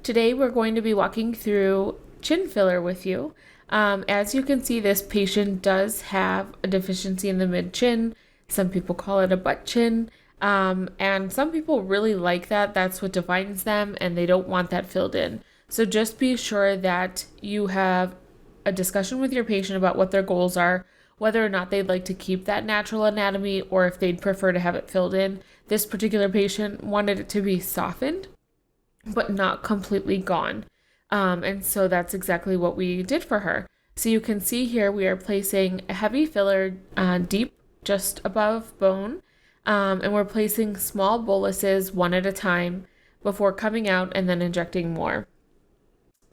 Today we're going to be walking through chin filler with you. As you can see, this patient does have a deficiency in the mid-chin. Some people call it a butt chin. And some people really like that. That's what defines them, and they don't want that filled in. So just be sure that you have a discussion with your patient about what their goals are, whether or not they'd like to keep that natural anatomy or if they'd prefer to have it filled in. This particular patient wanted it to be softened, but not completely gone. And so that's exactly what we did for her. So you can see here we are placing a heavy filler deep just above bone, and we're placing small boluses one at a time before coming out and then injecting more.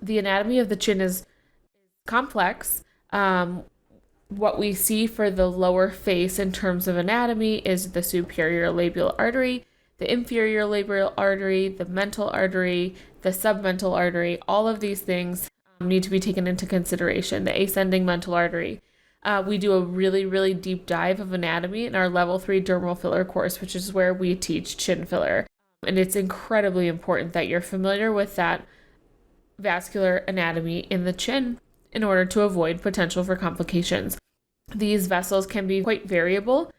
The anatomy of the chin is complex. What we see for the lower face in terms of anatomy is the superior labial artery, the inferior labial artery, the mental artery, the submental artery. All of these things need to be taken into consideration. The ascending mental artery. We do a really, really deep dive of anatomy in our level 3 dermal filler course, which is where we teach chin filler. And it's incredibly important that you're familiar with that vascular anatomy in the chin in order to avoid potential for complications. These vessels can be quite variable,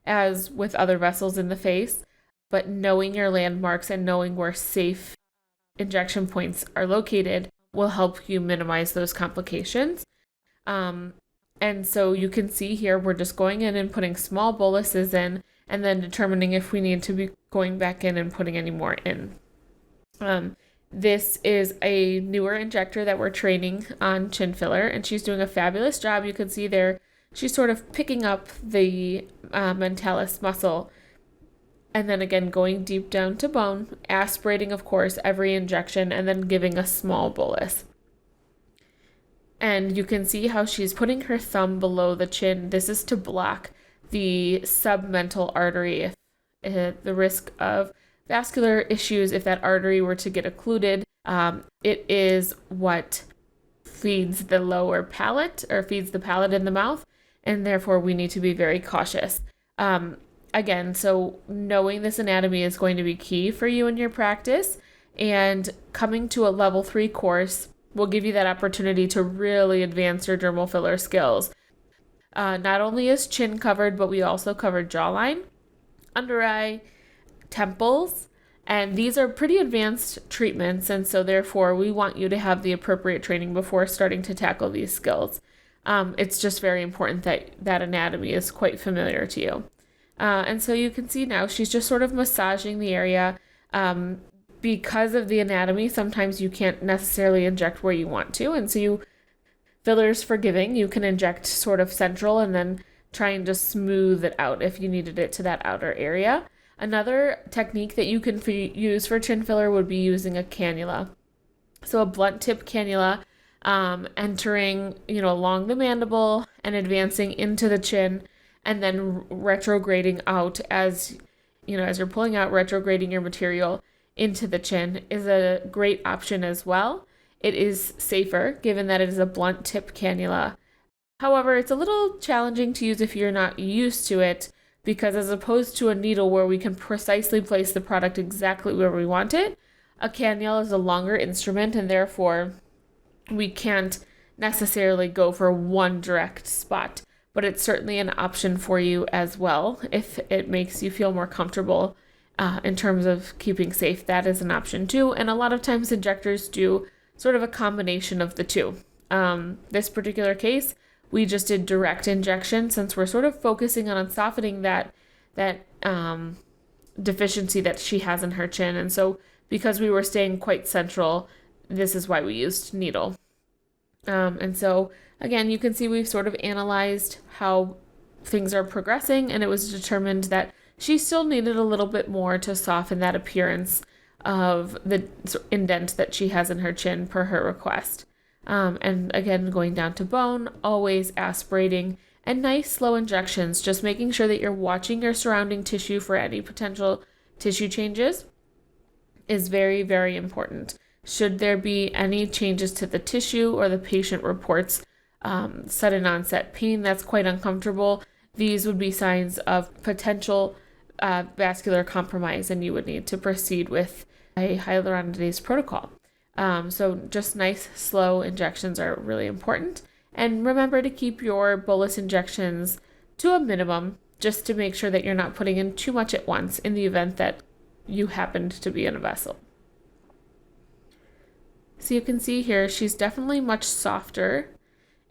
as with other vessels in the face, but knowing your landmarks and knowing where safe injection points are located will help you minimize those complications. And so you can see here, we're just going in and putting small boluses in and then determining if we need to be going back in and putting any more in. This is a newer injector that we're training on chin filler, and she's doing a fabulous job. You can see there, she's sort of picking up the mentalis muscle, and then again going deep down to bone, aspirating, of course, every injection, and then giving a small bolus. And you can see how she's putting her thumb below the chin. This is to block the submental artery, the risk of vascular issues if that artery were to get occluded. It is what feeds the lower palate, or feeds the palate in the mouth, and therefore we need to be very cautious. Again, so knowing this anatomy is going to be key for you in your practice, and coming to a level 3 course will give you that opportunity to really advance your dermal filler skills. Not only is chin covered, but we also covered jawline, under eye, temples, and these are pretty advanced treatments, and so therefore we want you to have the appropriate training before starting to tackle these skills. It's just very important that that anatomy is quite familiar to you. And so you can see now she's just sort of massaging the area. Because of the anatomy, sometimes you can't necessarily inject where you want to, and so filler's forgiving. You can inject sort of central and then try and just smooth it out if you needed it to that outer area. Another technique that you can use for chin filler would be using a cannula. So a blunt tip cannula, entering, along the mandible and advancing into the chin, and then retrograding out as you're pulling out, retrograding your material into the chin is a great option as well. It is safer given that it is a blunt tip cannula. However, it's a little challenging to use if you're not used to it, because as opposed to a needle where we can precisely place the product exactly where we want it, a cannula is a longer instrument, and therefore we can't necessarily go for one direct spot. But it's certainly an option for you as well. If it makes you feel more comfortable in terms of keeping safe, that is an option too. And a lot of times injectors do sort of a combination of the two. This particular case, we just did direct injection since we're sort of focusing on softening that deficiency that she has in her chin. And so because we were staying quite central, this is why we used needle. And so again, you can see we've sort of analyzed how things are progressing, and it was determined that she still needed a little bit more to soften that appearance of the indent that she has in her chin per her request. And again, going down to bone, always aspirating, and nice slow injections, just making sure that you're watching your surrounding tissue for any potential tissue changes is very, very important. Should there be any changes to the tissue or the patient reports sudden onset pain that's quite uncomfortable, these would be signs of potential vascular compromise, and you would need to proceed with a hyaluronidase protocol. So just nice, slow injections are really important. And remember to keep your bolus injections to a minimum, just to make sure that you're not putting in too much at once in the event that you happened to be in a vessel. So you can see here, she's definitely much softer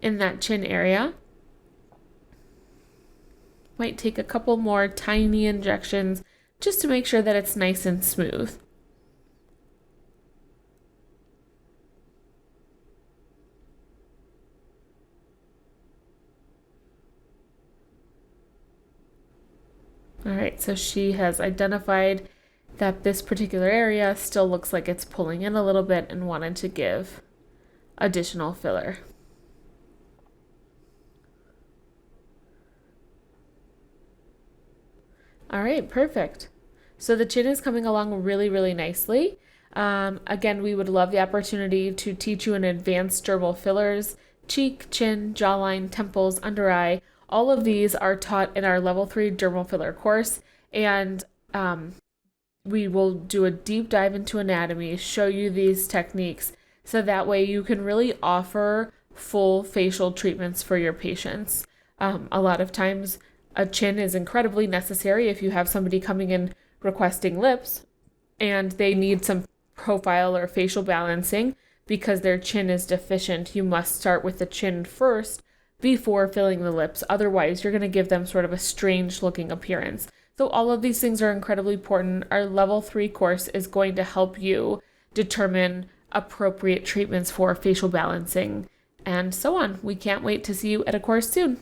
in that chin area. Might take a couple more tiny injections just to make sure that it's nice and smooth. All right, so she has identified that this particular area still looks like it's pulling in a little bit and wanted to give additional filler. All right, perfect. So the chin is coming along really, really nicely. Again, we would love the opportunity to teach you an advanced dermal fillers, cheek, chin, jawline, temples, under eye. All of these are taught in our level 3 dermal filler course, and we will do a deep dive into anatomy, show you these techniques, so that way you can really offer full facial treatments for your patients. A lot of times a chin is incredibly necessary if you have somebody coming in requesting lips and they need some profile or facial balancing because their chin is deficient. You must start with the chin first before filling the lips. Otherwise, you're going to give them sort of a strange looking appearance. So all of these things are incredibly important. Our level 3 course is going to help you determine appropriate treatments for facial balancing and so on. We can't wait to see you at a course soon.